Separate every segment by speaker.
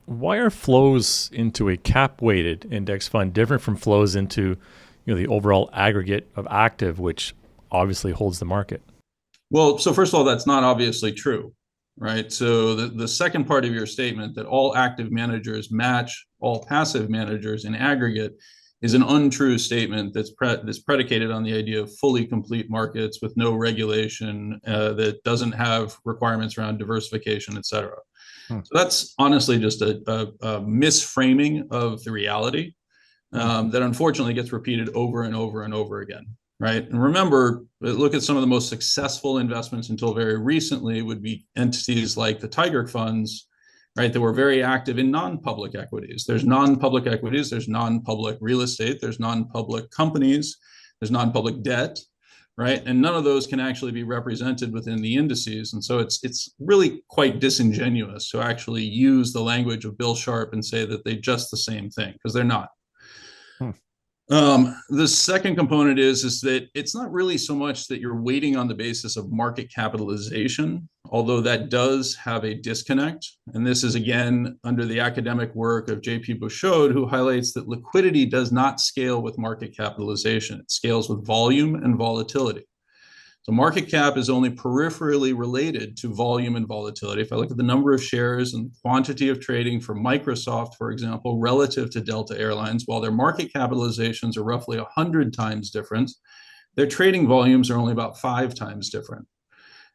Speaker 1: Why are flows into a cap-weighted index fund different from flows into, the overall aggregate of active, which obviously holds the market?
Speaker 2: Well, so first of all, that's not obviously true, right? So the second part of your statement that all active managers match all passive managers in aggregate is an untrue statement that's predicated on the idea of fully complete markets with no regulation that doesn't have requirements around diversification, et cetera.
Speaker 1: Hmm.
Speaker 2: So that's honestly just a misframing of the reality
Speaker 1: Hmm.
Speaker 2: that unfortunately gets repeated over and over and over again, right? And remember, look at some of the most successful investments until very recently would be entities like the Tiger funds, right, that were very active in non-public equities. There's non-public equities, there's non-public real estate, there's non-public companies, there's non-public debt, right? And none of those can actually be represented within the indices. And so it's really quite disingenuous to actually use the language of Bill Sharp and say that they just the same thing, because they're not.
Speaker 1: Hmm.
Speaker 2: The second component is that it's not really so much that you're weighting on the basis of market capitalization, although that does have a disconnect. And this is again under the academic work of J.P. Bouchard, who highlights that liquidity does not scale with market capitalization. It scales with volume and volatility. So market cap is only peripherally related to volume and volatility. If I look at the number of shares and quantity of trading for Microsoft, for example, relative to Delta Airlines, while their market capitalizations are roughly 100 times different, their trading volumes are only about 5 times different.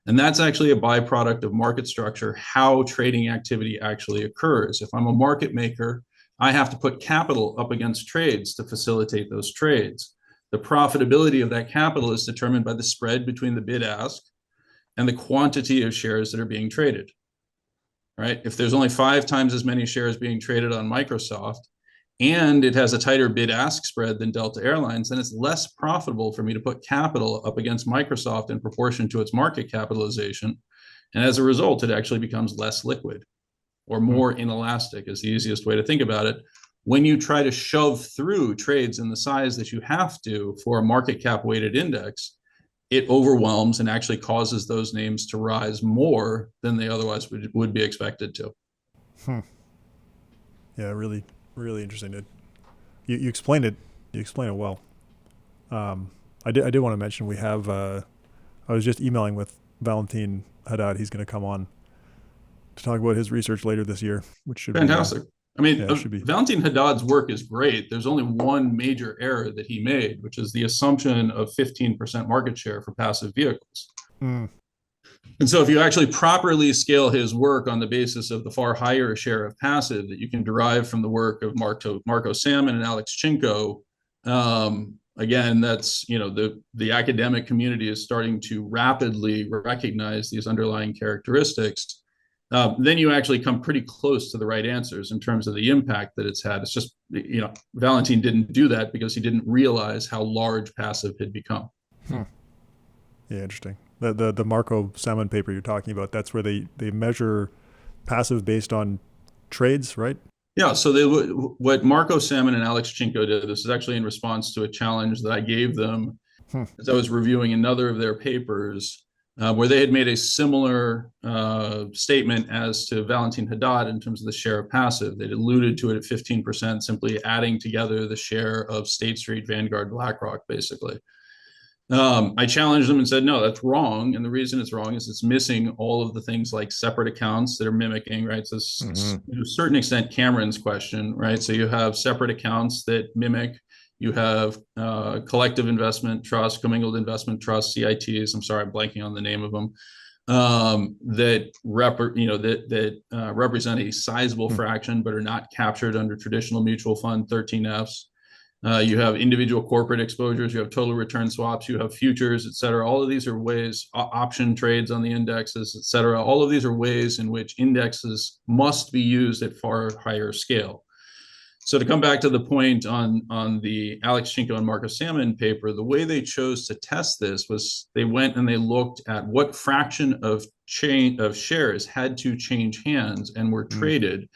Speaker 2: And that's actually a byproduct of market structure, how trading activity actually occurs. If I'm a market maker, I have to put capital up against trades to facilitate those trades. The profitability of that capital is determined by the spread between the bid ask and the quantity of shares that are being traded, right? If there's only 5 times as many shares being traded on Microsoft and it has a tighter bid ask spread than Delta Airlines, then it's less profitable for me to put capital up against Microsoft in proportion to its market capitalization. And as a result, it actually becomes less liquid or
Speaker 1: Hmm.
Speaker 2: more inelastic, is the easiest way to think about it. When you try to shove through trades in the size that you have to for a market cap weighted index, it overwhelms and actually causes those names to rise more than they otherwise would be expected to.
Speaker 3: Hmm. Yeah, really, really interesting. You explained it. You explained it well. I did want to mention we have. I was just emailing with Valentin Haddad. He's going to come on to talk about his research later this year, which should be.
Speaker 2: Fantastic. I mean,
Speaker 3: Yeah, it should be.
Speaker 2: Valentin Haddad's work is great. There's only one major error that he made, which is the assumption of 15% market share for passive vehicles.
Speaker 3: Mm.
Speaker 2: And so if you actually properly scale his work on the basis of the far higher share of passive that you can derive from the work of Marco Salmon and Alex Chinko, again, that's, the academic community is starting to rapidly recognize these underlying characteristics. Then you actually come pretty close to the right answers in terms of the impact that it's had. It's just, Valentin didn't do that because he didn't realize how large passive had become.
Speaker 3: Hmm. Yeah, interesting. The Marco Salmon paper you're talking about, that's where they measure passive based on trades, right?
Speaker 2: Yeah, so what Marco Salmon and Alex Chinko did, this is actually in response to a challenge that I gave them
Speaker 3: Hmm.
Speaker 2: as I was reviewing another of their papers, where they had made a similar statement as to Valentin Haddad in terms of the share of passive. They'd alluded to it at 15%, simply adding together the share of State Street, Vanguard, BlackRock, basically. I challenged them and said, no, that's wrong. And the reason it's wrong is it's missing all of the things like separate accounts that are mimicking, right? So
Speaker 1: Mm-hmm.
Speaker 2: to a certain extent, Cameron's question, right? So you have separate accounts that mimic, you have collective investment trusts, commingled investment trusts, CITs. I'm sorry, I'm blanking on the name of them. That represent a sizable fraction, but are not captured under traditional mutual fund 13Fs. You have individual corporate exposures, you have total return swaps, you have futures, et cetera. All of these are ways, option trades on the indexes, et cetera. All of these are ways in which indexes must be used at far higher scale. So to come back to the point on the Alex Chinko and Marcus Salmon paper, the way they chose to test this was they went and they looked at what fraction of shares had to change hands and were traded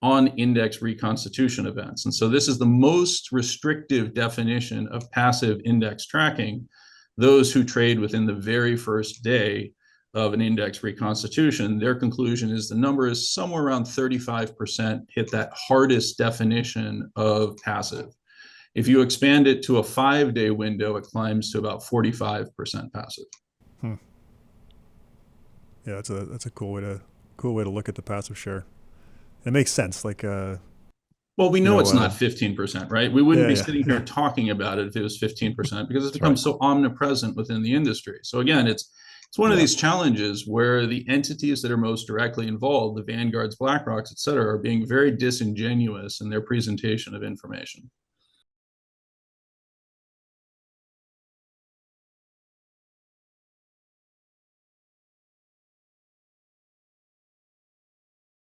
Speaker 2: on index reconstitution events. And so this is the most restrictive definition of passive index tracking. Those who trade within the very first day of an index reconstitution, their conclusion is the number is somewhere around 35% hit that hardest definition of passive. If you expand it to a 5-day window, it climbs to about 45% passive.
Speaker 3: Yeah, that's a cool way to look at the passive share. It makes sense. Like,
Speaker 2: well, we know it's not 15%, right? We wouldn't be sitting here
Speaker 3: yeah.
Speaker 2: talking about it if it was 15% because it's
Speaker 3: That's
Speaker 2: become
Speaker 3: right.
Speaker 2: so omnipresent within the industry. So again, it's one of these challenges where the entities that are most directly involved, the Vanguards, BlackRocks, et cetera, are being very disingenuous in their presentation of information.